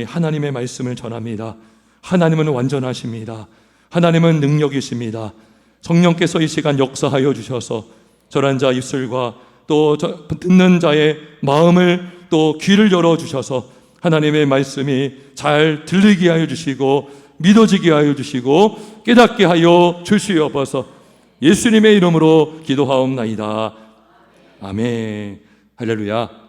하나님의 말씀을 전합니다. 하나님은 완전하십니다. 하나님은 능력이십니다. 성령께서 이 시간 역사하여 주셔서 절한 자 입술과 또 듣는 자의 마음을 또 귀를 열어주셔서 하나님의 말씀이 잘 들리게 하여 주시고 믿어지게 하여 주시고 깨닫게 하여 주시옵소서. 예수님의 이름으로 기도하옵나이다. 아멘. 할렐루야.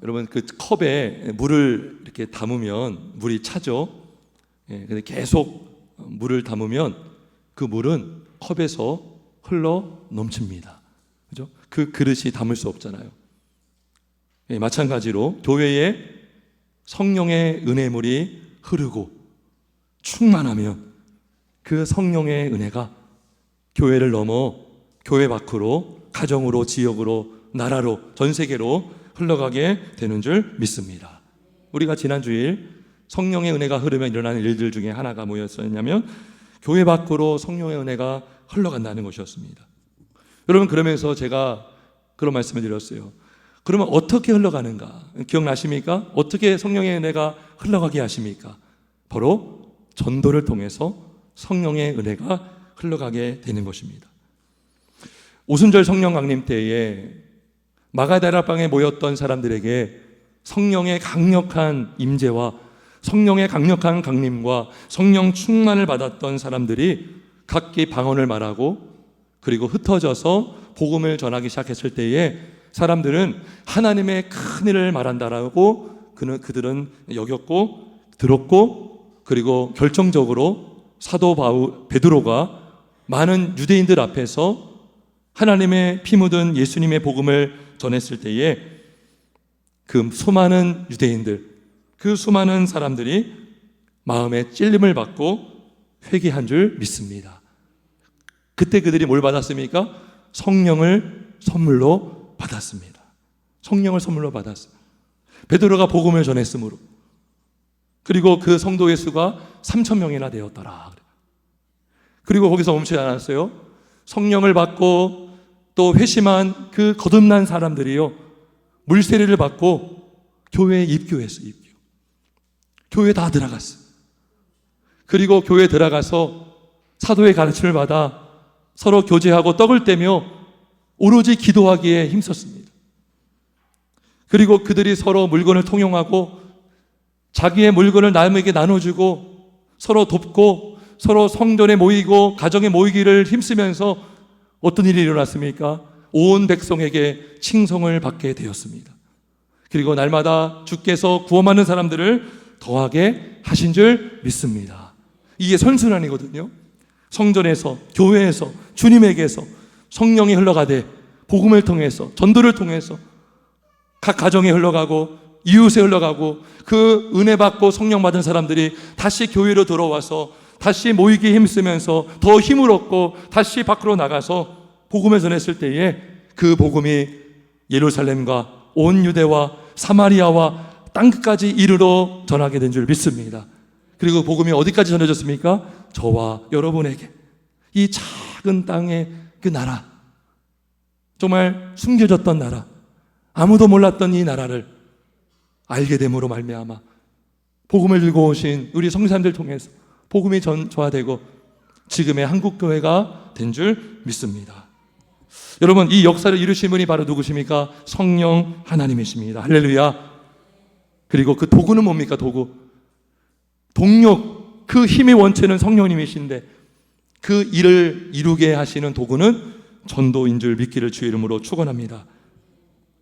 여러분, 그 컵에 물을 이렇게 담으면 물이 차죠. 근데 계속 물을 담으면 그 물은 컵에서 흘러 넘칩니다. 그죠? 그 그릇이 담을 수 없잖아요. 마찬가지로 교회에 성령의 은혜물이 흐르고 충만하면 그 성령의 은혜가 교회를 넘어 교회 밖으로, 가정으로, 지역으로, 나라로, 전 세계로 흘러가게 되는 줄 믿습니다. 우리가 지난 주일 성령의 은혜가 흐르면 일어나는 일들 중에 하나가 뭐였었냐면 교회 밖으로 성령의 은혜가 흘러간다는 것이었습니다. 여러분, 그러면서 제가 그런 말씀을 드렸어요. 그러면 어떻게 흘러가는가? 기억나십니까? 어떻게 성령의 은혜가 흘러가게 하십니까? 바로 전도를 통해서 성령의 은혜가 흘러가게 되는 것입니다. 오순절 성령 강림 때에 마가다라방에 모였던 사람들에게 성령의 강력한 임재와 성령의 강력한 강림과 성령 충만을 받았던 사람들이 각기 방언을 말하고 그리고 흩어져서 복음을 전하기 시작했을 때에 사람들은 하나님의 큰 일을 말한다라고 그들은 여겼고 들었고, 그리고 결정적으로 사도 베드로가 많은 유대인들 앞에서 하나님의 피 묻은 예수님의 복음을 전했을 때에 그 수많은 유대인들, 그 수많은 사람들이 마음에 찔림을 받고 회개한 줄 믿습니다. 그때 그들이 뭘 받았습니까? 성령을 선물로 받았습니다. 성령을 선물로 받았습니다. 베드로가 복음을 전했으므로. 그리고 그 성도의 수가 3,000명이나 되었더라. 그리고 거기서 멈추지 않았어요. 성령을 받고 또 회심한 그 거듭난 사람들이요, 물세례를 받고 교회에 입교했어요. 교회에 다 들어갔어요. 그리고 교회에 들어가서 사도의 가르침을 받아 서로 교제하고 떡을 떼며 오로지 기도하기에 힘썼습니다. 그리고 그들이 서로 물건을 통용하고 자기의 물건을 남에게 나눠주고 서로 돕고 서로 성전에 모이고 가정에 모이기를 힘쓰면서 어떤 일이 일어났습니까? 온 백성에게 칭송을 받게 되었습니다. 그리고 날마다 주께서 구원받는 사람들을 더하게 하신 줄 믿습니다. 이게 선순환이거든요. 성전에서, 교회에서, 주님에게서 성령이 흘러가되 복음을 통해서, 전도를 통해서 각 가정에 흘러가고 이웃에 흘러가고 그 은혜 받고 성령 받은 사람들이 다시 교회로 들어와서 다시 모이기 힘쓰면서 더 힘을 얻고 다시 밖으로 나가서 복음을 전했을 때에 그 복음이 예루살렘과 온 유대와 사마리아와 땅끝까지 이르러 전하게 된 줄 믿습니다. 그리고 복음이 어디까지 전해졌습니까? 저와 여러분에게. 이 작은 땅의 그 나라, 정말 숨겨졌던 나라, 아무도 몰랐던 이 나라를 알게 됨으로 말미암아 복음을 들고 오신 우리 성도님들 통해서 복음이 전파되고 지금의 한국교회가 된 줄 믿습니다. 여러분, 이 역사를 이루신 분이 바로 누구십니까? 성령 하나님이십니다. 할렐루야. 그리고 그 도구는 뭡니까? 도구, 동력, 그 힘의 원체는 성령님이신데 그 일을 이루게 하시는 도구는 전도인 줄 믿기를 주의 이름으로 축원합니다.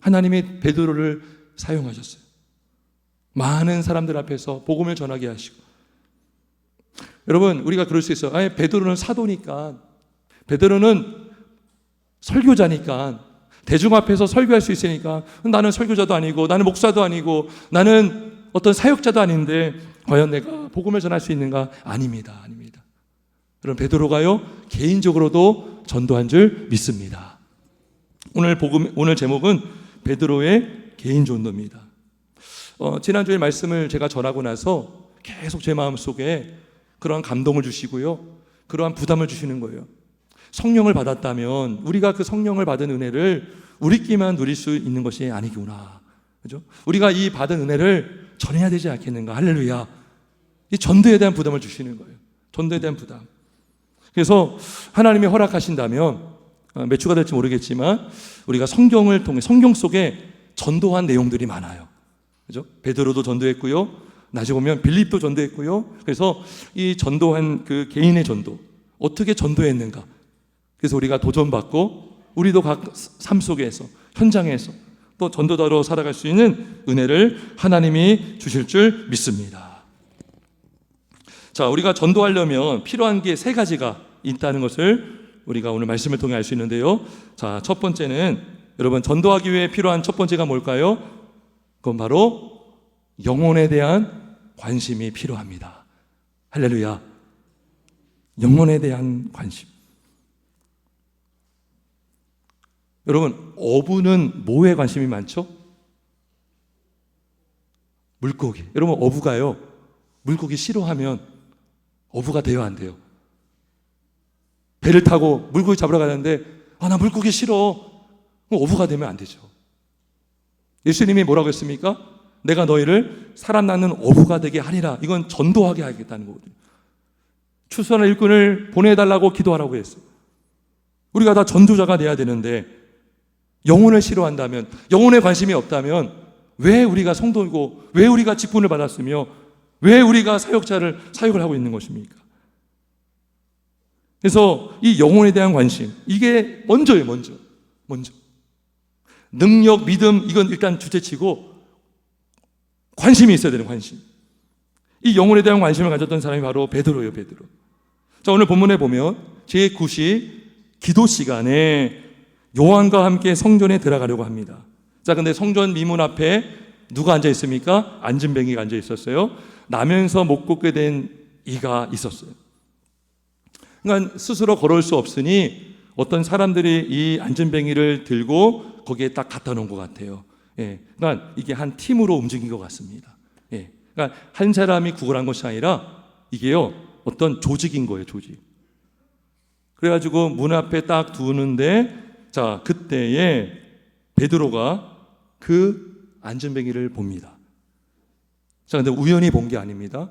하나님이 베드로를 사용하셨어요. 많은 사람들 앞에서 복음을 전하게 하시고. 여러분, 우리가 그럴 수 있어요. 베드로는 사도니까, 베드로는 설교자니까, 대중 앞에서 설교할 수 있으니까, 나는 설교자도 아니고 나는 목사도 아니고 나는 어떤 사역자도 아닌데 과연 내가 복음을 전할 수 있는가? 아닙니다. 여러분, 베드로가요 개인적으로도 전도한 줄 믿습니다. 오늘 제목은 베드로의 개인 전도입니다. 지난주에 말씀을 제가 전하고 나서 계속 제 마음속에 그러한 감동을 주시고요, 그러한 부담을 주시는 거예요. 성령을 받았다면 우리가 그 성령을 받은 은혜를 우리끼만 누릴 수 있는 것이 아니구나. 그죠? 우리가 이 받은 은혜를 전해야 되지 않겠는가. 할렐루야. 이 전도에 대한 부담을 주시는 거예요. 전도에 대한 부담. 그래서 하나님이 허락하신다면 몇 주가 될지 모르겠지만 우리가 성경을 통해 성경 속에 전도한 내용들이 많아요. 그죠? 베드로도 전도했고요. 나중에 보면 빌립도 전도했고요. 그래서 이 전도한 그 개인의 전도, 어떻게 전도했는가. 그래서 우리가 도전받고 우리도 각 삶 속에서 현장에서 또 전도자로 살아갈 수 있는 은혜를 하나님이 주실 줄 믿습니다. 자, 우리가 전도하려면 필요한 게 세 가지가 있다는 것을 우리가 오늘 말씀을 통해 알 수 있는데요. 자, 첫 번째는 여러분 전도하기 위해 필요한 첫 번째가 뭘까요? 그건 바로 영혼에 대한 관심이 필요합니다. 할렐루야. 영혼에 대한 관심. 여러분, 어부는 뭐에 관심이 많죠? 물고기. 여러분, 어부가요, 물고기 싫어하면 어부가 돼요, 안 돼요? 배를 타고 물고기 잡으러 가는데 나 물고기 싫어. 어부가 되면 안 되죠. 예수님이 뭐라고 했습니까? 내가 너희를 사람 낳는 어부가 되게 하리라. 이건 전도하게 하겠다는 거거든요. 추수하는 일꾼을 보내달라고 기도하라고 했어요. 우리가 다 전도자가 돼야 되는데 영혼을 싫어한다면, 영혼에 관심이 없다면 왜 우리가 성도이고 왜 우리가 직분을 받았으며 왜 우리가 사역을 하고 있는 것입니까? 그래서 이 영혼에 대한 관심, 이게 먼저예요. 먼저. 능력, 믿음, 이건 일단 주체치고 관심이 있어야 되는 관심. 이 영혼에 대한 관심을 가졌던 사람이 바로 베드로예요. 베드로. 자, 오늘 본문에 보면 제9시 기도 시간에 요한과 함께 성전에 들어가려고 합니다. 자, 근데 성전 미문 앞에 누가 앉아 있습니까? 안진뱅이가 앉아 있었어요. 나면서 못 걷게 된 이가 있었어요. 그러니까 스스로 걸어올 수 없으니 어떤 사람들이 이 안진뱅이를 들고 거기에 딱 갖다 놓은 것 같아요. 예, 그러니까 이게 한 팀으로 움직인 것 같습니다. 예, 그러니까 한 사람이 구걸한 것이 아니라 이게요, 어떤 조직인 거예요, 조직. 그래가지고 문 앞에 딱 두는데, 자, 그때에 베드로가 그 안진뱅이를 봅니다. 자, 근데 우연히 본 게 아닙니다.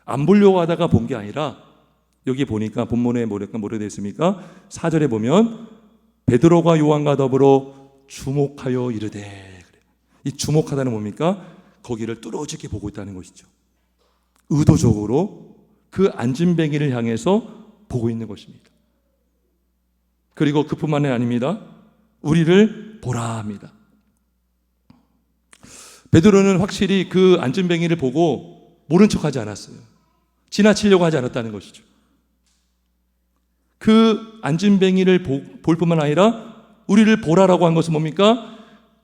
안 보려고 하다가 본 게 아니라 여기 보니까 본문에 뭐라고 되어 있습니까? 4절에 보면 베드로가 요한과 더불어 주목하여 이르되, 이 주목하다는 뭡니까? 거기를 뚫어지게 보고 있다는 것이죠. 의도적으로 그 안진뱅이를 향해서 보고 있는 것입니다. 그리고 그뿐만이 아닙니다. 우리를 보라 합니다. 베드로는 확실히 그 안진뱅이를 보고 모른 척하지 않았어요. 지나치려고 하지 않았다는 것이죠. 그 안진뱅이를 볼 뿐만 아니라 우리를 보라라고 한 것은 뭡니까?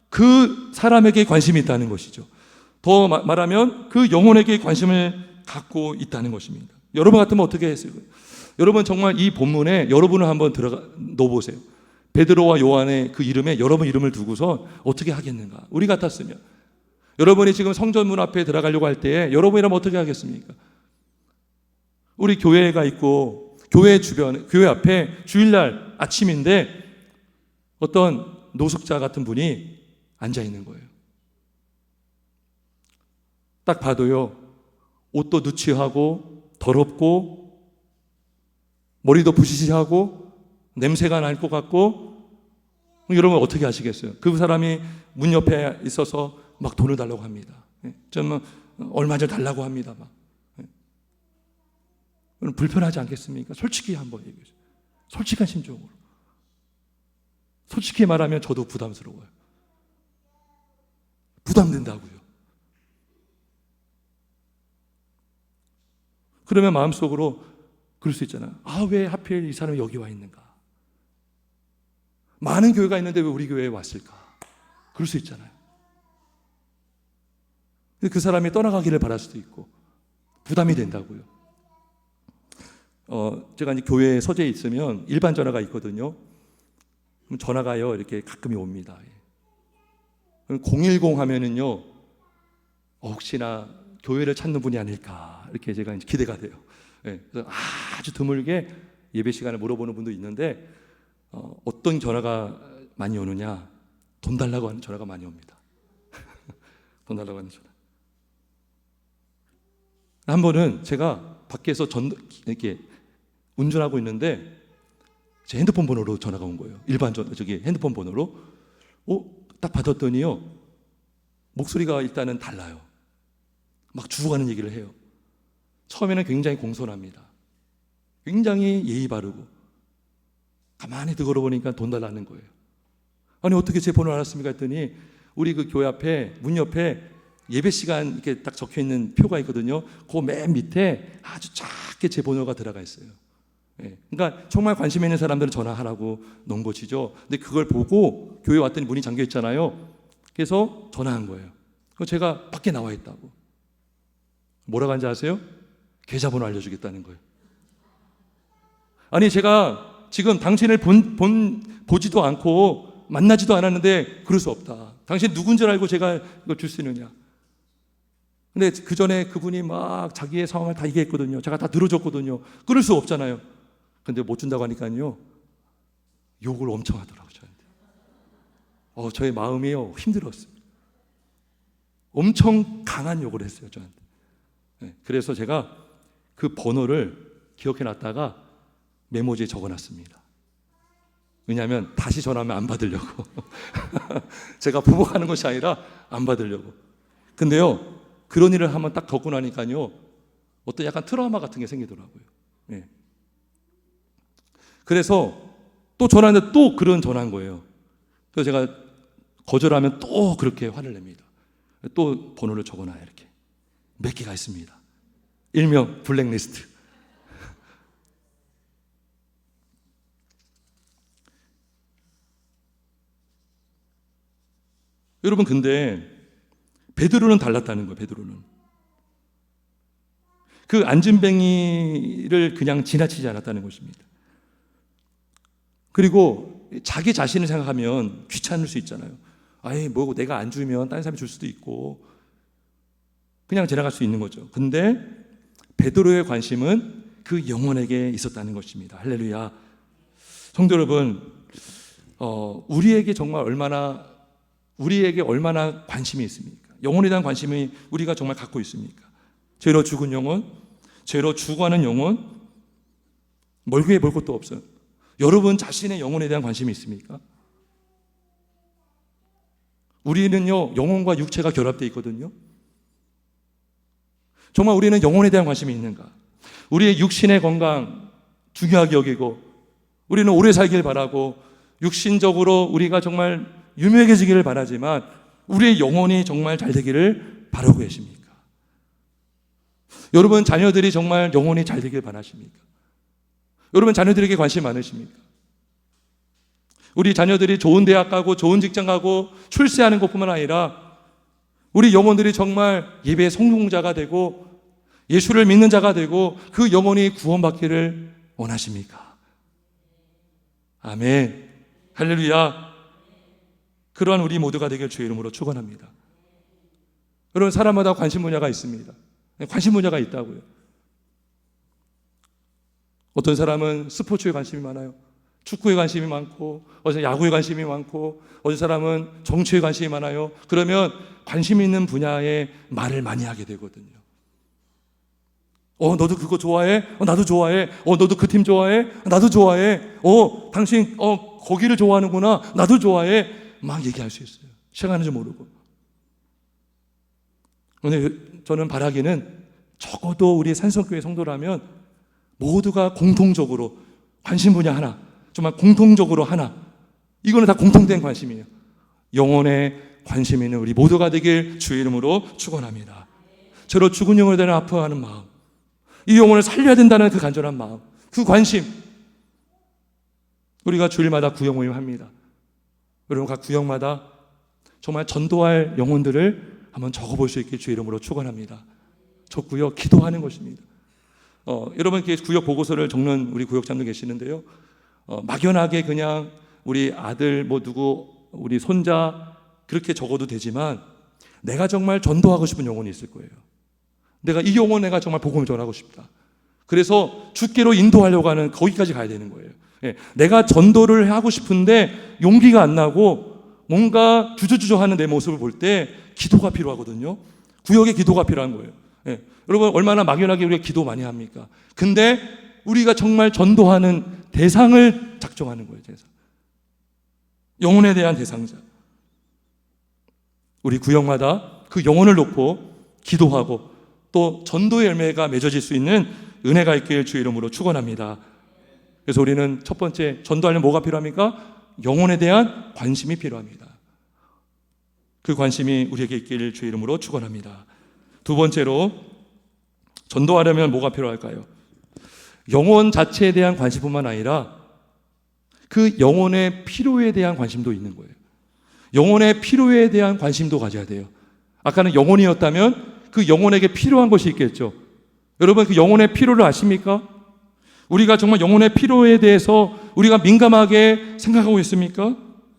그 사람에게 관심이 있다는 것이죠. 더 말하면 그 영혼에게 관심을 갖고 있다는 것입니다. 여러분 같으면 어떻게 했을까요? 여러분 정말 이 본문에 여러분을 한번 넣어보세요. 베드로와 요한의 그 이름에 여러분 이름을 두고서 어떻게 하겠는가? 우리 같았으면 여러분이 지금 성전문 앞에 들어가려고 할 때에 여러분이라면 어떻게 하겠습니까? 우리 교회가 있고 교회 주변, 교회 앞에 주일날 아침인데 어떤 노숙자 같은 분이 앉아 있는 거예요. 딱 봐도요, 옷도 누취하고 더럽고 머리도 부시시하고 냄새가 날 것 같고, 여러분 어떻게 하시겠어요? 그 사람이 문 옆에 있어서 막 돈을 달라고 합니다. 좀 얼마 좀 달라고 합니다. 막. 불편하지 않겠습니까? 솔직히 한번 얘기해주세요. 솔직한 심정으로. 솔직히 말하면 저도 부담스러워요. 부담된다고요. 그러면 마음속으로 그럴 수 있잖아요. 왜 하필 이 사람이 여기 와 있는가? 많은 교회가 있는데 왜 우리 교회에 왔을까? 그럴 수 있잖아요. 그 사람이 떠나가기를 바랄 수도 있고 부담이 된다고요. 제가 이제 교회에 서재에 있으면 일반 전화가 있거든요. 그럼 전화가요 이렇게 가끔이 옵니다. 010 하면은요, 혹시나 교회를 찾는 분이 아닐까 이렇게 제가 이제 기대가 돼요. 그래서 아주 드물게 예배 시간을 물어보는 분도 있는데 어떤 전화가 많이 오느냐? 돈 달라고 하는 전화가 많이 옵니다. 돈 달라고 하는 전화. 한 번은 제가 밖에서 이렇게 운전하고 있는데 제 핸드폰 번호로 전화가 온 거예요. 일반 핸드폰 번호로. 딱 받았더니요, 목소리가 일단은 달라요. 막 죽어가는 얘기를 해요. 처음에는 굉장히 공손합니다. 굉장히 예의 바르고, 가만히 들어보니까 돈 달라는 거예요. 아니, 어떻게 제 번호를 알았습니까? 했더니 우리 그 교회 앞에 문 옆에 예배 시간 이렇게 딱 적혀 있는 표가 있거든요. 그 맨 밑에 아주 작게 제 번호가 들어가 있어요. 그러니까 정말 관심 있는 사람들은 전화하라고 놓은 것이죠. 근데 그걸 보고 교회 왔더니 문이 잠겨 있잖아요. 그래서 전화한 거예요. 제가 밖에 나와 있다고. 뭐라고 하는지 아세요? 계좌번호 알려주겠다는 거예요. 아니, 제가 지금 당신을 보지도 않고 만나지도 않았는데 그럴 수 없다. 당신 누군지 알고 제가 이걸 줄 수 있느냐. 근데 그 전에 그분이 막 자기의 상황을 다 얘기했거든요. 제가 다 들어줬거든요. 그럴 수 없잖아요. 근데 못 준다고 하니까요, 욕을 엄청 하더라고요, 저한테. 저의 마음이요, 힘들었어요. 엄청 강한 욕을 했어요, 저한테. 그래서 제가 그 번호를 기억해 놨다가 메모지에 적어 놨습니다. 왜냐하면 다시 전화하면 안 받으려고. 제가 보복하는 것이 아니라 안 받으려고. 근데요, 그런 일을 한번 딱 겪고 나니까요, 어떤 약간 트라우마 같은 게 생기더라고요. 그래서 또 전화했는데 또 그런 전화한 거예요. 그래서 제가 거절하면 또 그렇게 화를 냅니다. 또 번호를 적어놔요, 이렇게. 몇 개가 있습니다. 일명 블랙리스트. 여러분, 근데 베드로는 달랐다는 거예요. 베드로는 그 안진뱅이를 그냥 지나치지 않았다는 것입니다. 그리고 자기 자신을 생각하면 귀찮을 수 있잖아요. 아이, 뭐 내가 안 주면 다른 사람이 줄 수도 있고 그냥 지나갈 수 있는 거죠. 근데 베드로의 관심은 그 영혼에게 있었다는 것입니다. 할렐루야. 성도 여러분, 우리에게 얼마나 관심이 있습니까? 영혼에 대한 관심이 우리가 정말 갖고 있습니까? 죄로 죽은 영혼, 죄로 죽어가는 영혼, 멀게 볼 것도 없어요. 여러분 자신의 영혼에 대한 관심이 있습니까? 우리는요, 영혼과 육체가 결합되어 있거든요. 정말 우리는 영혼에 대한 관심이 있는가? 우리의 육신의 건강 중요하게 여기고, 우리는 오래 살길 바라고, 육신적으로 우리가 정말 유명해지기를 바라지만 우리의 영혼이 정말 잘 되기를 바라고 계십니까? 여러분 자녀들이 정말 영혼이 잘 되길 바라십니까? 여러분 자녀들에게 관심 많으십니까? 우리 자녀들이 좋은 대학 가고 좋은 직장 가고 출세하는 것뿐만 아니라 우리 영혼들이 정말 예배의 성공자가 되고 예수를 믿는 자가 되고 그 영혼이 구원받기를 원하십니까? 아멘. 할렐루야. 그러한 우리 모두가 되길 주의 이름으로 축원합니다. 여러분, 사람마다 관심 분야가 있습니다. 관심 분야가 있다고요. 어떤 사람은 스포츠에 관심이 많아요. 축구에 관심이 많고, 어떤 야구에 관심이 많고, 어떤 사람은 정치에 관심이 많아요. 그러면 관심 있는 분야에 말을 많이 하게 되거든요. 너도 그거 좋아해? 나도 좋아해. 너도 그 팀 좋아해? 나도 좋아해. 당신 거기를 좋아하는구나. 나도 좋아해. 막 얘기할 수 있어요. 시간하는 줄 모르고. 오늘 저는 바라기는 적어도 우리 산성교회 성도라면 모두가 공통적으로 관심 분야 하나, 정말 공통적으로 하나, 이거는 다 공통된 관심이에요. 영혼에 관심 있는 우리 모두가 되길 주의 이름으로 축원합니다. 저로 죽은 영혼에 대한 아파하는 마음, 이 영혼을 살려야 된다는 그 간절한 마음, 그 관심, 우리가 주일마다 구역 모임합니다. 여러분 각 구역마다 정말 전도할 영혼들을 한번 적어볼 수 있게 주의 이름으로 축원합니다. 저 구역 기도하는 것입니다. 여러분 구역 보고서를 적는 우리 구역장도 계시는데요. 막연하게 그냥 우리 아들 누구 우리 손자 그렇게 적어도 되지만 내가 정말 전도하고 싶은 영혼이 있을 거예요. 내가 이 영혼 내가 정말 복음을 전하고 싶다. 그래서 주께로 인도하려고 하는 거기까지 가야 되는 거예요. 예, 내가 전도를 하고 싶은데 용기가 안 나고 뭔가 주저주저하는 내 모습을 볼 때 기도가 필요하거든요. 구역의 기도가 필요한 거예요. 예, 여러분 얼마나 막연하게 우리가 기도 많이 합니까? 근데 우리가 정말 전도하는 대상을 작정하는 거예요. 대상. 영혼에 대한 대상자. 우리 구역마다 그 영혼을 놓고 기도하고 또 전도의 열매가 맺어질 수 있는 은혜가 있길 주 이름으로 축원합니다. 그래서 우리는 첫 번째 전도하려면 뭐가 필요합니까? 영혼에 대한 관심이 필요합니다. 그 관심이 우리에게 있길 주 이름으로 축원합니다. 두 번째로 전도하려면 뭐가 필요할까요? 영혼 자체에 대한 관심뿐만 아니라 그 영혼의 필요에 대한 관심도 있는 거예요. 영혼의 필요에 대한 관심도 가져야 돼요. 아까는 영혼이었다면 그 영혼에게 필요한 것이 있겠죠. 여러분 그 영혼의 필요를 아십니까? 우리가 정말 영혼의 필요에 대해서 우리가 민감하게 생각하고 있습니까?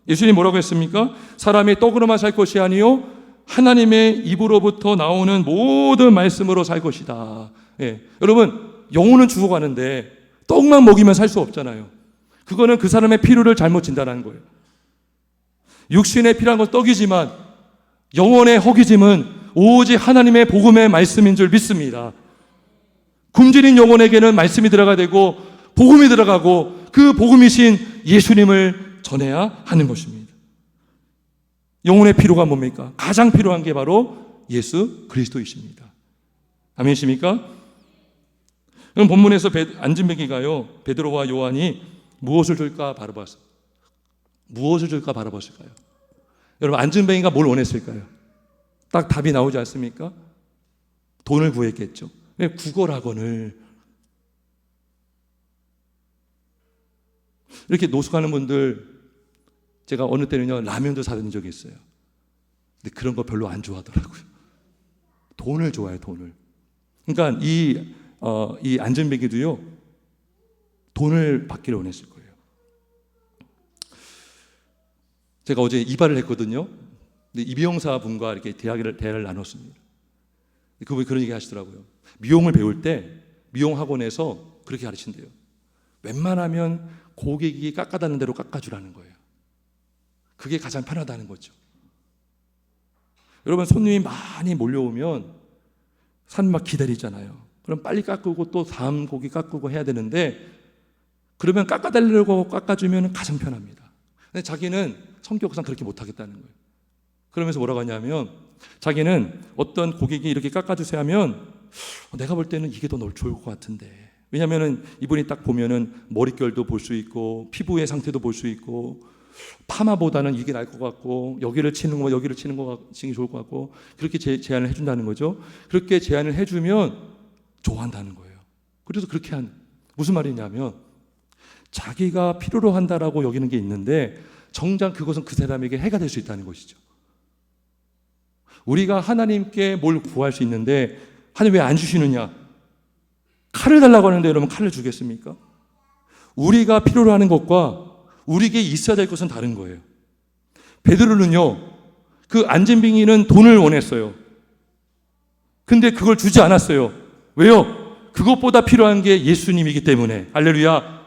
예수님이 뭐라고 했습니까? 사람이 떡으로만 살 것이 아니요 하나님의 입으로부터 나오는 모든 말씀으로 살 것이다. 예. 여러분 영혼은 죽어가는데 떡만 먹이면 살 수 없잖아요. 그거는 그 사람의 필요를 잘못 진단하는 거예요. 육신에 필요한 건 떡이지만 영혼의 허기짐은 오직 하나님의 복음의 말씀인 줄 믿습니다. 굶주린 영혼에게는 말씀이 들어가야 되고 복음이 들어가고 그 복음이신 예수님을 전해야 하는 것입니다. 영혼의 필요가 뭡니까? 가장 필요한 게 바로 예수 그리스도이십니다. 아멘이십니까? 그럼 본문에서 안진뱅이가요 베드로와 요한이 무엇을 줄까 바라봤어요. 무엇을 줄까 바라봤을까요? 여러분 안진뱅이가 뭘 원했을까요? 딱 답이 나오지 않습니까? 돈을 구했겠죠. 국어학원을 이렇게 노숙하는 분들 제가 어느 때는요 라면도 사드린 적이 있어요. 근데 그런 거 별로 안 좋아하더라고요. 돈을 좋아해요. 돈을. 그러니까 이 안전뱅이도요 돈을 받기를 원했을 거예요. 제가 어제 이발을 했거든요. 근데 이비용사 분과 이렇게 대화를 나눴습니다. 그분이 그런 얘기 하시더라고요. 미용을 배울 때 미용 학원에서 그렇게 가르친대요. 웬만하면 고객이 깎아다는 대로 깎아주라는 거예요. 그게 가장 편하다는 거죠. 여러분 손님이 많이 몰려오면 사람 막 기다리잖아요. 그럼 빨리 깎고 또 다음 고기 깎고 해야 되는데 그러면 깎아달라고 깎아주면 가장 편합니다. 근데 자기는 성격상 그렇게 못하겠다는 거예요. 그러면서 뭐라고 하냐면 자기는 어떤 고객이 이렇게 깎아주세요 하면 내가 볼 때는 이게 더 좋을 것 같은데 왜냐하면 이분이 딱 보면은 머릿결도 볼 수 있고 피부의 상태도 볼 수 있고 파마보다는 이게 나을 것 같고 여기를 치는 거 여기를 치는 거 치는 게 좋을 것 같고 그렇게 제안을 해준다는 거죠. 그렇게 제안을 해주면 좋아한다는 거예요. 그래서 그렇게 무슨 말이냐면 자기가 필요로 한다라고 여기는 게 있는데 정작 그것은 그 사람에게 해가 될 수 있다는 것이죠. 우리가 하나님께 뭘 구할 수 있는데 하나님 왜 안 주시느냐? 칼을 달라고 하는데 여러분 칼을 주겠습니까? 우리가 필요로 하는 것과 우리에게 있어야 될 것은 다른 거예요. 베드로는요 그 안진뱅이는 돈을 원했어요. 근데 그걸 주지 않았어요. 왜요? 그것보다 필요한 게 예수님이기 때문에. 할렐루야.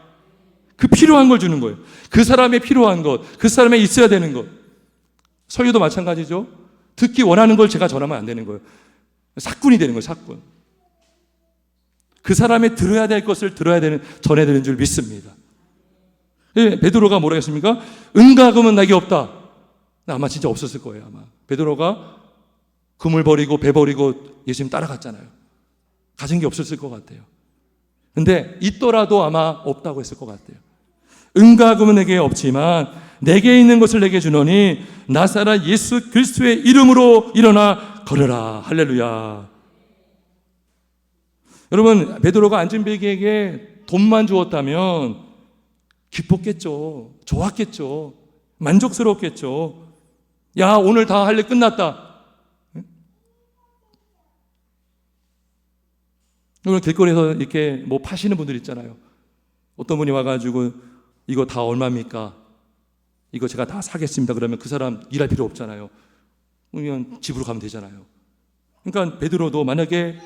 그 필요한 걸 주는 거예요. 그 사람의 필요한 것, 그 사람의 있어야 되는 것. 설교도 마찬가지죠. 듣기 원하는 걸 제가 전하면 안 되는 거예요. 사꾼이 되는 거예요. 사꾼. 그 사람의 들어야 될 것을 전해야 되는 줄 믿습니다. 베드로가 뭐라 했습니까? 은과 금은 내게 없다. 아마 진짜 없었을 거예요. 아마 베드로가 금을 버리고 배 버리고 예수님 따라갔잖아요. 가진 게 없었을 것 같아요. 근데 있더라도 아마 없다고 했을 것 같아요. 은과 금은 내게 없지만 내게 있는 것을 내게 주노니 나사렛 예수 그리스도의 이름으로 일어나 걸으라. 할렐루야. 여러분 베드로가 안진뱅이에게 돈만 주었다면 기뻤겠죠. 좋았겠죠. 만족스러웠겠죠. 야 오늘 다 할 일 끝났다. 오늘 길거리에서 이렇게 뭐 파시는 분들 있잖아요. 어떤 분이 와가지고 이거 다 얼마입니까? 이거 제가 다 사겠습니다. 그러면 그 사람 일할 필요 없잖아요. 그러면 집으로 가면 되잖아요. 그러니까 베드로도 만약에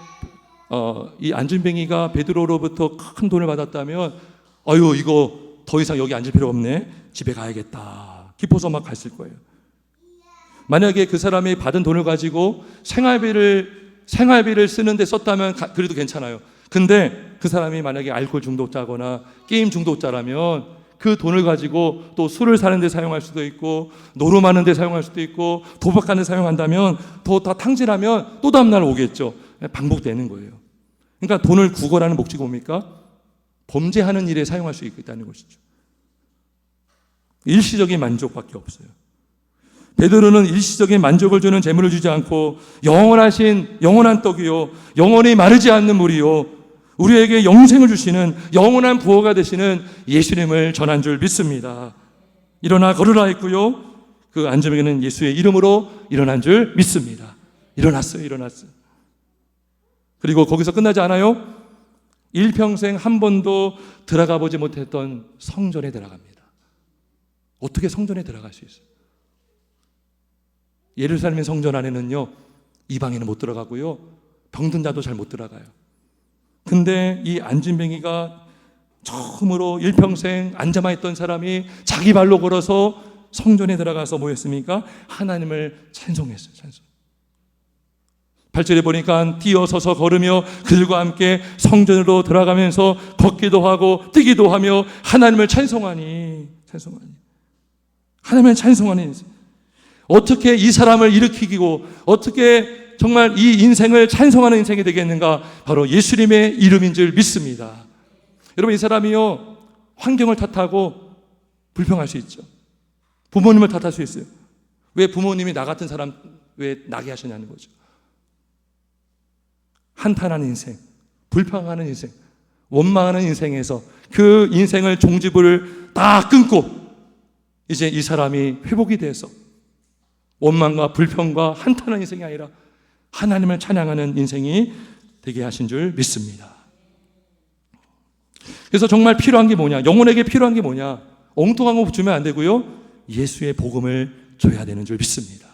이 안진뱅이가 베드로로부터 큰 돈을 받았다면 아유 이거 더 이상 여기 앉을 필요 없네, 집에 가야겠다 기뻐서 막 갔을 거예요. 만약에 그 사람이 받은 돈을 가지고 생활비를 쓰는데 썼다면 그래도 괜찮아요. 근데 그 사람이 만약에 알코올 중독자거나 게임 중독자라면 그 돈을 가지고 또 술을 사는 데 사용할 수도 있고 노름하는 데 사용할 수도 있고 도박하는 데 사용한다면 더 다 탕진하면 또 다음날 오겠죠. 반복되는 거예요. 그러니까 돈을 구걸하는 목적이 뭡니까? 범죄하는 일에 사용할 수 있다는 것이죠. 일시적인 만족밖에 없어요. 베드로는 일시적인 만족을 주는 재물을 주지 않고 영원한 떡이요 영원히 마르지 않는 물이요 우리에게 영생을 주시는 영원한 부어가 되시는 예수님을 전한 줄 믿습니다. 일어나 걸으라 했고요. 그 안전병이는 예수의 이름으로 일어난 줄 믿습니다. 일어났어요. 그리고 거기서 끝나지 않아요. 일평생 한 번도 들어가 보지 못했던 성전에 들어갑니다. 어떻게 성전에 들어갈 수 있어요? 예루살렘 성전 안에는요, 이방인은 못 들어가고요, 병든 자도 잘 못 들어가요. 근데 이 안진뱅이가 처음으로 일평생 앉아만 있던 사람이 자기 발로 걸어서 성전에 들어가서 뭐 했습니까? 하나님을 찬송했어요. 8절에 보니까 뛰어서서 걸으며 그들과 함께 성전으로 들어가면서 걷기도 하고 뛰기도 하며 하나님을 찬송하니 하나님을 찬송하니 어떻게 이 사람을 일으키고 어떻게 정말 이 인생을 찬송하는 인생이 되겠는가? 바로 예수님의 이름인 줄 믿습니다. 여러분, 이 사람이요, 환경을 탓하고 불평할 수 있죠. 부모님을 탓할 수 있어요. 왜 부모님이 나 같은 사람 왜 나게 하셨냐는 거죠. 한탄하는 인생, 불평하는 인생, 원망하는 인생에서 그 인생을 종지부를 다 끊고 이제 이 사람이 회복이 돼서 원망과 불평과 한탄하는 인생이 아니라 하나님을 찬양하는 인생이 되게 하신 줄 믿습니다. 그래서 정말 필요한 게 뭐냐? 영혼에게 필요한 게 뭐냐? 엉뚱한 거 주면 안 되고요, 예수의 복음을 줘야 되는 줄 믿습니다.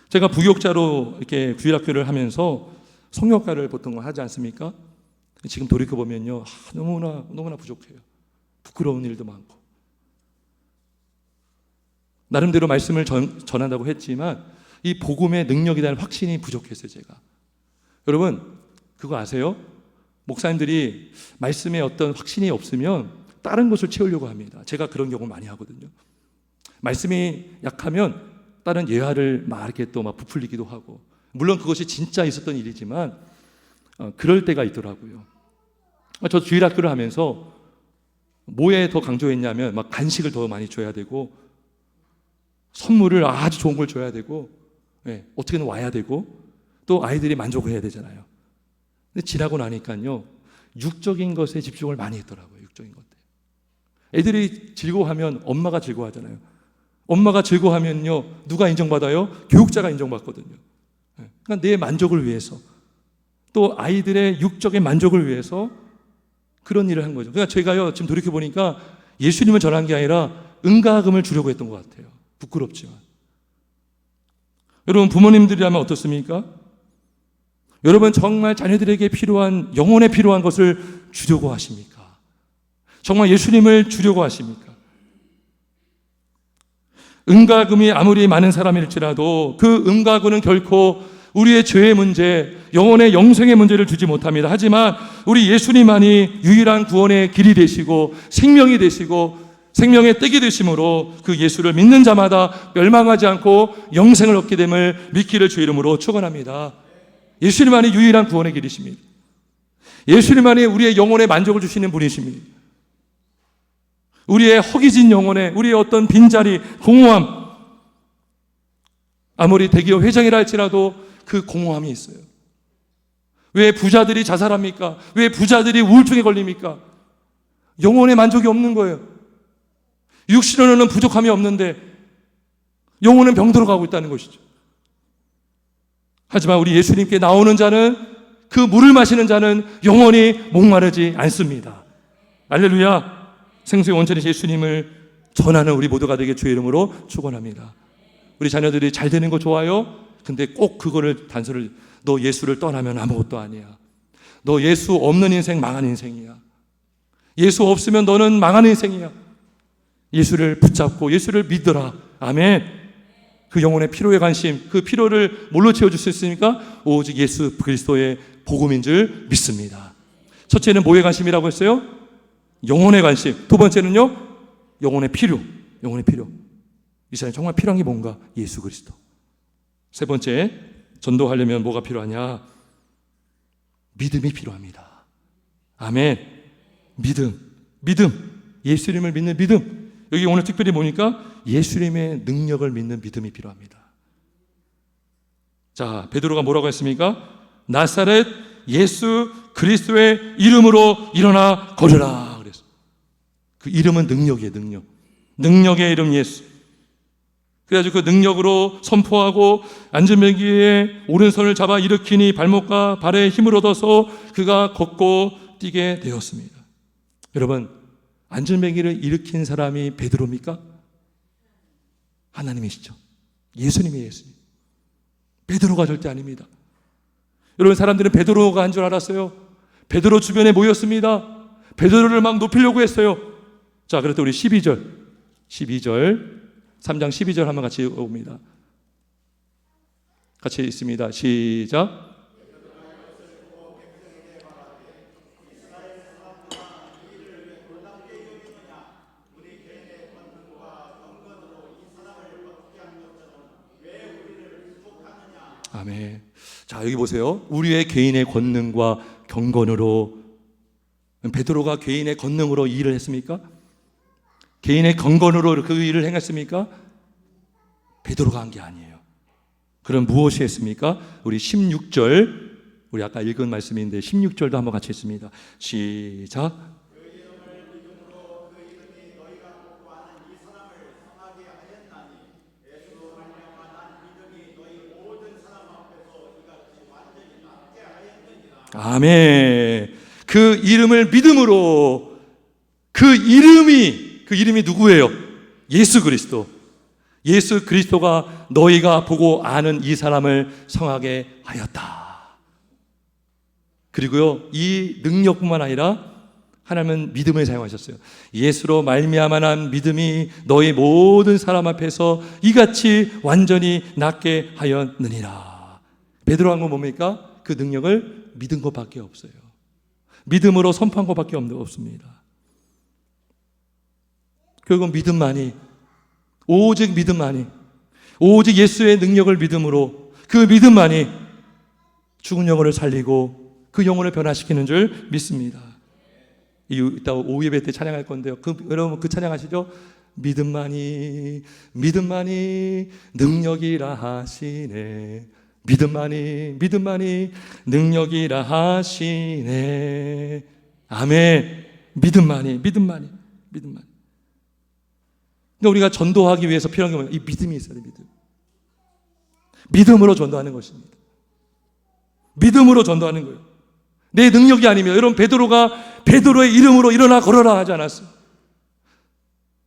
제가 부교육자로 이렇게 구일학교를 하면서 성역가를 보통 하지 않습니까? 지금 돌이켜보면요, 너무나 부족해요. 부끄러운 일도 많고. 나름대로 말씀을 전한다고 했지만 이 복음의 능력에 대한 확신이 부족했어요, 제가. 여러분, 그거 아세요? 목사님들이 말씀에 어떤 확신이 없으면 다른 것을 채우려고 합니다. 제가 그런 경우 많이 하거든요. 말씀이 약하면 다른 예화를 막 이렇게 또 막 부풀리기도 하고, 물론 그것이 진짜 있었던 일이지만 그럴 때가 있더라고요. 저 주일학교를 하면서 뭐에 더 강조했냐면 막 간식을 더 많이 줘야 되고 선물을 아주 좋은 걸 줘야 되고, 어떻게든 와야 되고, 또 아이들이 만족을 해야 되잖아요. 근데 지나고 나니까요, 육적인 것에 집중을 많이 했더라고요. 육적인 것들. 애들이 즐거워하면 엄마가 즐거워하잖아요. 엄마가 즐거워하면요, 누가 인정받아요? 교육자가 인정받거든요. 그러니까 내 만족을 위해서, 또 아이들의 육적인 만족을 위해서 그런 일을 한 거죠. 그러니까 제가요, 지금 돌이켜보니까 예수님을 전한 게 아니라 은가금을 주려고 했던 것 같아요. 부끄럽지만. 여러분, 부모님들이라면 어떻습니까? 여러분, 정말 자녀들에게 필요한, 영혼에 필요한 것을 주려고 하십니까? 정말 예수님을 주려고 하십니까? 은가금이 아무리 많은 사람일지라도 그 은가금은 결코 우리의 죄의 문제, 영혼의 영생의 문제를 주지 못합니다. 하지만 우리 예수님만이 유일한 구원의 길이 되시고 생명이 되시고 생명의 떡이 되심으로 그 예수를 믿는 자마다 멸망하지 않고 영생을 얻게 됨을 믿기를 주 이름으로 축원합니다. 예수님만이 유일한 구원의 길이십니다. 예수님만이 우리의 영혼에 만족을 주시는 분이십니다. 우리의 허기진 영혼에, 우리의 어떤 빈자리, 공허함, 아무리 대기업 회장이라 할지라도 그 공허함이 있어요. 왜 부자들이 자살합니까? 왜 부자들이 우울증에 걸립니까? 영혼의 만족이 없는 거예요. 육신으로는 부족함이 없는데 영혼은 병들어 가고 있다는 것이죠. 하지만 우리 예수님께 나오는 자는, 그 물을 마시는 자는 영원히 목마르지 않습니다. 할렐루야. 생수의 원천이신 예수님을 전하는 우리 모두가 되게 주의 이름으로 축원합니다. 우리 자녀들이 잘 되는 거 좋아요. 근데 꼭 그거를 단서를, 너 예수를 떠나면 아무것도 아니야. 너 예수 없는 인생 망한 인생이야. 예수 없으면 너는 망한 인생이야. 예수를 붙잡고 예수를 믿어라. 아멘. 그 영혼의 피로의 관심, 그 피로를 뭘로 채워줄 수 있습니까? 오직 예수 그리스도의 복음인 줄 믿습니다. 첫째는 뭐의 관심이라고 했어요? 영혼의 관심. 두 번째는요, 영혼의 필요. 영혼의 필요. 이 사람이 정말 필요한 게 뭔가? 예수 그리스도. 세 번째, 전도하려면 뭐가 필요하냐? 믿음이 필요합니다. 아멘. 믿음. 예수님을 믿는 믿음. 여기 오늘 특별히 보니까 예수님의 능력을 믿는 믿음이 필요합니다. 자, 베드로가 뭐라고 했습니까? 나사렛 예수 그리스도의 이름으로 일어나 걸으라 그랬어. 그 이름은 능력이에요. 능력의 이름 예수. 그래가지고 그 능력으로 선포하고 안전벨기에 오른손을 잡아 일으키니 발목과 발에 힘을 얻어서 그가 걷고 뛰게 되었습니다. 여러분, 안전벨기를 일으킨 사람이 베드로입니까? 하나님이시죠. 예수님이에요. 예수님. 베드로가 절대 아닙니다. 여러분, 사람들은 베드로가 한 줄 알았어요. 베드로 주변에 모였습니다. 베드로를 막 높이려고 했어요. 자, 그럴 때 우리 12절 3장 12절 한번 같이 읽어봅니다. 같이 있습니다. 시작. 아멘. 자, 여기 보세요. 우리의 개인의 권능과 경건으로. 베드로가 개인의 권능으로 이 일을 했습니까? 개인의 경건으로 그 일을 행했습니까? 베드로가 한 게 아니에요. 그럼 무엇이 했습니까? 우리 16절, 우리 아까 읽은 말씀인데 16절도 한번 같이 했습니다. 시작. 아멘. 그 이름을 믿음으로, 그 이름이 누구예요? 예수 그리스도. 예수 그리스도가 너희가 보고 아는 이 사람을 성하게 하였다. 그리고요, 이 능력뿐만 아니라 하나님은 믿음을 사용하셨어요. 예수로 말미암아 난 믿음이 너희 모든 사람 앞에서 이같이 완전히 낫게 하였느니라. 베드로 한 건 뭡니까? 그 능력을 믿은 것밖에 없어요. 믿음으로 선포한 것밖에 없습니다. 결국 믿음만이, 오직 믿음만이, 오직 예수의 능력을 믿음으로, 그 믿음만이 죽은 영혼을 살리고 그 영혼을 변화시키는 줄 믿습니다. 이따 오후 예배 때 찬양할 건데요. 여러분 그 찬양하시죠? 믿음만이 능력이라 하시네. 믿음만이 능력이라 하시네. 아멘. 믿음만이. 그러니까 우리가 전도하기 위해서 필요한 게 뭐예요? 이 믿음이 있어야 돼요. 믿음으로 전도하는 것입니다. 믿음으로 전도하는 거예요. 내 능력이 아니면, 여러분 베드로가 베드로의 이름으로 일어나 걸어라 하지 않았어요.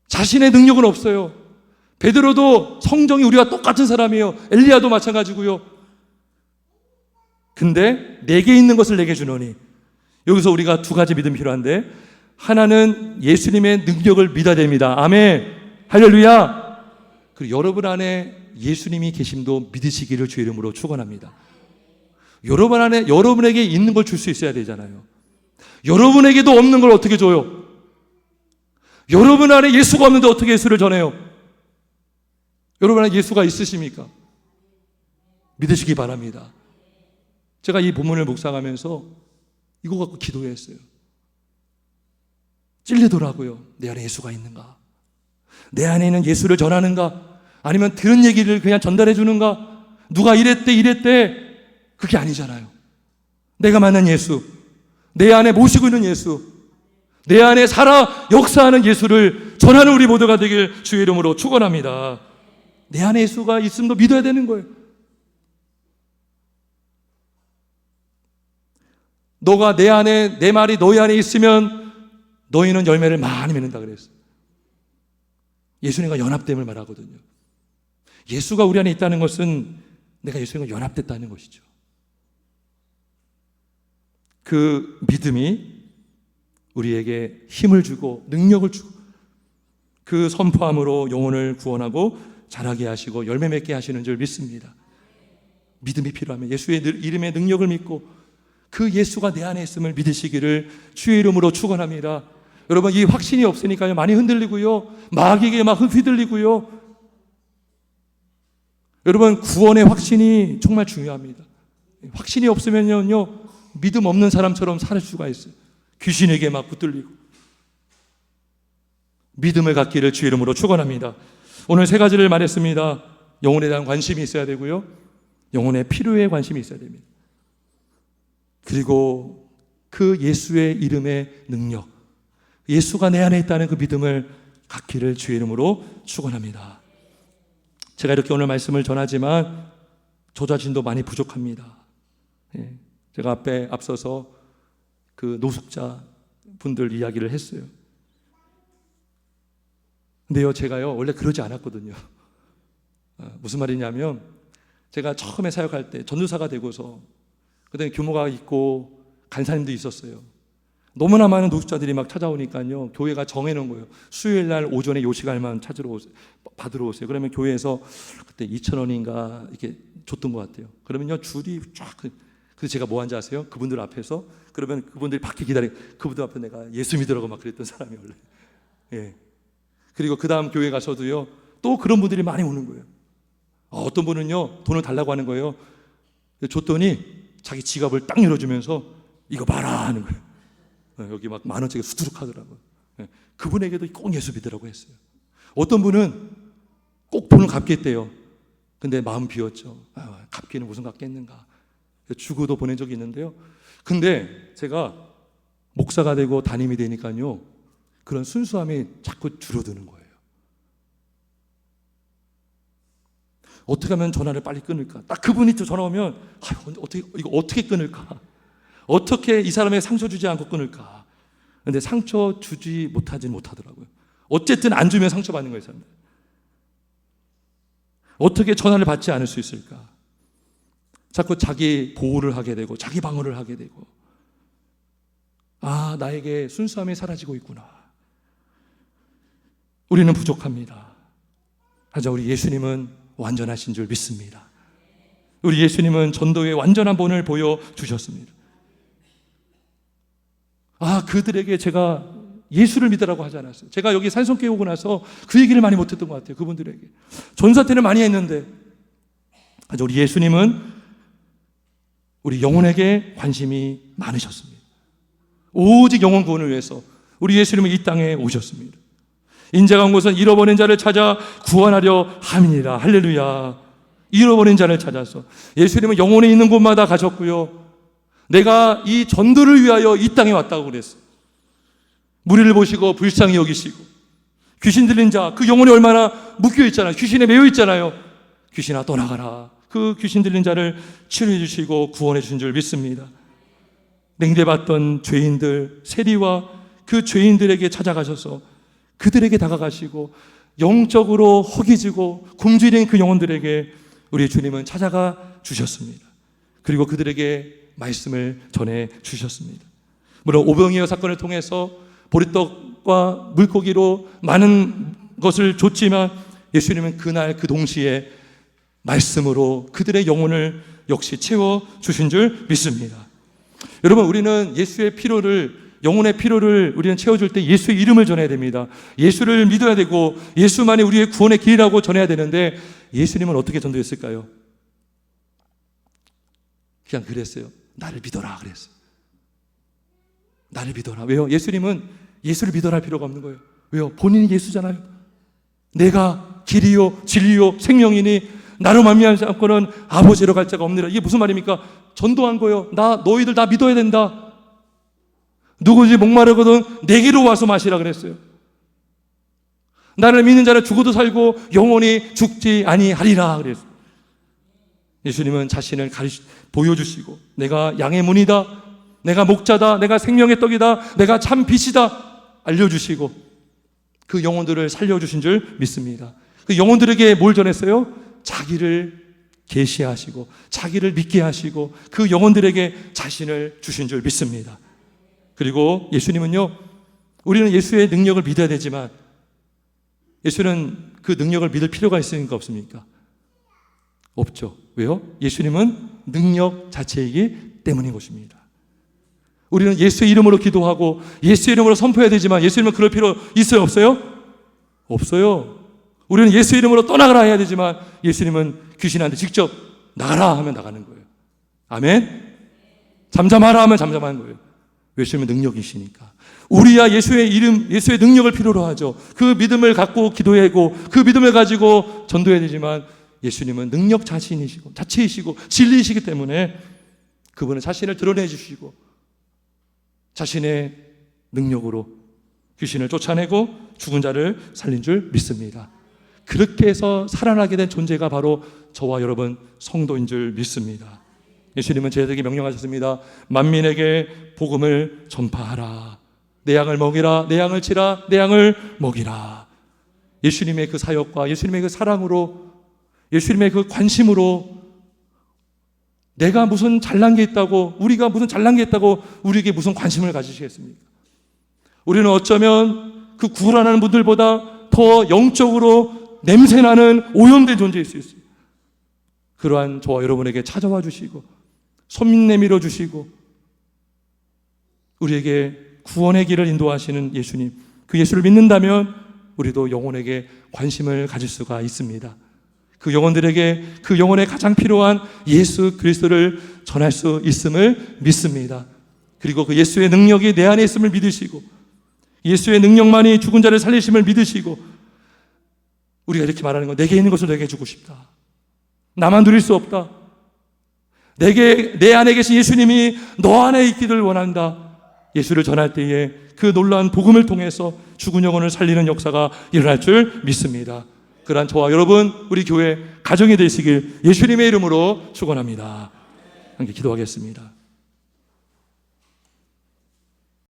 자신의 능력은 없어요. 베드로도 성정이 우리와 똑같은 사람이에요. 엘리야도 마찬가지고요. 근데 내게 있는 것을 내게 주노니, 여기서 우리가 두 가지 믿음이 필요한데, 하나는 예수님의 능력을 믿어야 됩니다. 아멘. 할렐루야. 그리고 여러분 안에 예수님이 계심도 믿으시기를 주의 이름으로 축원합니다. 여러분 안에 여러분에게 있는 걸 줄 수 있어야 되잖아요. 여러분에게도 없는 걸 어떻게 줘요? 여러분 안에 예수가 없는데 어떻게 예수를 전해요? 여러분 안에 예수가 있으십니까? 믿으시기 바랍니다. 제가 이 본문을 묵상하면서 이거 갖고 기도했어요. 찔리더라고요. 내 안에 예수가 있는가? 내 안에 있는 예수를 전하는가? 아니면 들은 얘기를 그냥 전달해 주는가? 누가 이랬대 그게 아니잖아요. 내가 만난 예수, 내 안에 모시고 있는 예수, 내 안에 살아 역사하는 예수를 전하는 우리 모두가 되길 주의 이름으로 축원합니다. 내 안에 예수가 있음도 믿어야 되는 거예요. 너가 내 안에, 내 말이 너희 안에 있으면 너희는 열매를 많이 맺는다 그랬어요. 예수님과 연합됨을 말하거든요. 예수가 우리 안에 있다는 것은 내가 예수님과 연합됐다는 것이죠. 그 믿음이 우리에게 힘을 주고 능력을 주고 그 선포함으로 영혼을 구원하고 자라게 하시고 열매 맺게 하시는 줄 믿습니다. 믿음이 필요하면 예수의 이름의 능력을 믿고 그 예수가 내 안에 있음을 믿으시기를 주의 이름으로 축원합니다. 여러분, 이 확신이 없으니까요 많이 흔들리고요, 마귀에게 막 휘둘리고요. 여러분, 구원의 확신이 정말 중요합니다. 확신이 없으면요 믿음 없는 사람처럼 살 수가 있어요. 귀신에게 막 붙들리고. 믿음을 갖기를 주의 이름으로 축원합니다. 오늘 세 가지를 말했습니다. 영혼에 대한 관심이 있어야 되고요, 영혼의 필요에 관심이 있어야 됩니다. 그리고 그 예수의 이름의 능력, 예수가 내 안에 있다는 그 믿음을 갖기를 주의 이름으로 축원합니다. 제가 이렇게 오늘 말씀을 전하지만 저 자신도 많이 부족합니다. 제가 앞서서 그 노숙자 분들 이야기를 했어요. 근데요, 제가요 원래 그러지 않았거든요. 무슨 말이냐면, 제가 처음에 사역할 때 전도사가 되고서 그다음에 규모가 있고 간사님도 있었어요. 너무나 많은 노숙자들이 막 찾아오니까요, 교회가 정해놓은 거예요. 수요일 날 오전에 요 시간만 받으러 오세요. 그러면 교회에서 그때 2,000원인가 이렇게 줬던 것 같아요. 그러면요 줄이 쫙. 그래서 제가 뭐 한지 아세요? 그분들 앞에서, 그러면 그분들이 밖에 기다리고, 그분들 앞에 내가 예수 믿으라고 막 그랬던 사람이 원래. 예. 그리고 그 다음 교회 가서도요 또 그런 분들이 많이 오는 거예요. 어떤 분은요 돈을 달라고 하는 거예요. 줬더니 자기 지갑을 딱 열어주면서 이거 봐라 하는 거예요. 여기 막 10,000원짜리 수두룩 하더라고요. 그분에게도 꼭 예수 믿으라고 했어요. 어떤 분은 꼭 돈을 갚겠대요. 근데 마음 비웠죠. 갚기는 무슨 갚겠는가. 주고도 보낸 적이 있는데요. 근데 제가 목사가 되고 담임이 되니까요 그런 순수함이 자꾸 줄어드는 거예요. 어떻게 하면 전화를 빨리 끊을까? 딱 그분이 또 전화 오면 이거 어떻게 끊을까? 어떻게 이 사람에게 상처 주지 않고 끊을까? 근데 상처 주지 못하더라고요. 어쨌든 안 주면 상처받는 거예요, 사람들. 어떻게 전화를 받지 않을 수 있을까? 자꾸 자기 보호를 하게 되고 자기 방어를 하게 되고, 나에게 순수함이 사라지고 있구나. 우리는 부족합니다. 하지만 우리 예수님은 완전하신 줄 믿습니다. 우리 예수님은 전도의 완전한 본을 보여주셨습니다. 그들에게 제가 예수를 믿으라고 하지 않았어요. 제가 여기 산성교회 오고 나서 그 얘기를 많이 못했던 것 같아요. 그분들에게 전사 때는 많이 했는데, 우리 예수님은 우리 영혼에게 관심이 많으셨습니다. 오직 영혼 구원을 위해서 우리 예수님은 이 땅에 오셨습니다. 인자가 온 것은 잃어버린 자를 찾아 구원하려 함이니라. 할렐루야. 잃어버린 자를 찾아서 예수님은 영혼에 있는 곳마다 가셨고요, 내가 이 전도를 위하여 이 땅에 왔다고 그랬어요. 무리를 보시고 불쌍히 여기시고, 귀신 들린 자, 그 영혼이 얼마나 묶여 있잖아요. 귀신에 매여 있잖아요. 귀신아 떠나가라. 그 귀신 들린 자를 치료해 주시고 구원해 주신 줄 믿습니다. 냉대받던 죄인들, 세리와 그 죄인들에게 찾아가셔서 그들에게 다가가시고 영적으로 허기지고 굶주린 그 영혼들에게 우리 주님은 찾아가 주셨습니다. 그리고 그들에게 말씀을 전해 주셨습니다. 물론 오병이어 사건을 통해서 보리떡과 물고기로 많은 것을 줬지만 예수님은 그날 그 동시에 말씀으로 그들의 영혼을 역시 채워주신 줄 믿습니다. 여러분, 우리는 예수의 필요를, 영혼의 필요를 우리는 채워줄 때 예수의 이름을 전해야 됩니다. 예수를 믿어야 되고 예수만이 우리의 구원의 길이라고 전해야 되는데, 예수님은 어떻게 전도했을까요? 그냥 그랬어요. 나를 믿어라 그랬어요. 나를 믿어라. 왜요? 예수님은 예수를 믿어라 할 필요가 없는 거예요. 왜요? 본인이 예수잖아요. 내가 길이요 진리요 생명이니 나로 말미암고는 아버지로 갈 자가 없느니라. 이게 무슨 말입니까? 전도한 거예요. 너희들 다 믿어야 된다. 누구든지 목마르거든 내게로 와서 마시라 그랬어요. 나를 믿는 자는 죽어도 살고 영원히 죽지 아니하리라 그랬어요. 예수님은 자신을 보여주시고, 내가 양의 문이다, 내가 목자다, 내가 생명의 떡이다, 내가 참 빛이다 알려주시고 그 영혼들을 살려주신 줄 믿습니다. 그 영혼들에게 뭘 전했어요? 자기를 계시하시고 자기를 믿게 하시고 그 영혼들에게 자신을 주신 줄 믿습니다. 그리고 예수님은요, 우리는 예수의 능력을 믿어야 되지만 예수는 그 능력을 믿을 필요가 있으니까 없습니까? 없죠. 왜요? 예수님은 능력 자체이기 때문인 것입니다. 우리는 예수의 이름으로 기도하고 예수의 이름으로 선포해야 되지만 예수님은 그럴 필요 있어요? 없어요? 없어요. 우리는 예수의 이름으로 떠나가라 해야 되지만 예수님은 귀신한테 직접 나가라 하면 나가는 거예요. 아멘? 잠잠하라 하면 잠잠하는 거예요. 예수님은 능력이시니까. 우리야 예수의 이름, 예수의 능력을 필요로 하죠. 그 믿음을 갖고 기도해야 하고 그 믿음을 가지고 전도해야 되지만 예수님은 능력 자체이시고 진리이시기 때문에 그분은 자신을 드러내 주시고 자신의 능력으로 귀신을 쫓아내고 죽은 자를 살린 줄 믿습니다. 그렇게 해서 살아나게 된 존재가 바로 저와 여러분 성도인 줄 믿습니다. 예수님은 저희에게 명령하셨습니다. 만민에게 복음을 전파하라. 내 양을 먹이라. 내 양을 치라. 내 양을 먹이라. 예수님의 그 사역과 예수님의 그 사랑으로 예수님의 그 관심으로 내가 무슨 잘난 게 있다고, 우리가 무슨 잘난 게 있다고 우리에게 무슨 관심을 가지시겠습니까? 우리는 어쩌면 그 구원하는 분들보다 더 영적으로 냄새나는 오염된 존재일 수 있어요. 그러한 저와 여러분에게 찾아와 주시고 손 내밀어 주시고 우리에게 구원의 길을 인도하시는 예수님, 그 예수를 믿는다면 우리도 영혼에게 관심을 가질 수가 있습니다. 그 영혼들에게 그 영혼에 가장 필요한 예수 그리스도를 전할 수 있음을 믿습니다. 그리고 그 예수의 능력이 내 안에 있음을 믿으시고 예수의 능력만이 죽은 자를 살리심을 믿으시고 우리가 이렇게 말하는 건 내게 있는 것을 내게 주고 싶다. 나만 누릴 수 없다. 내 안에 계신 예수님이 너 안에 있기를 원한다. 예수를 전할 때에 그 놀라운 복음을 통해서 죽은 영혼을 살리는 역사가 일어날 줄 믿습니다. 그러한 저와 여러분, 우리 교회 가정이 되시길 예수님의 이름으로 축원합니다. 함께 기도하겠습니다.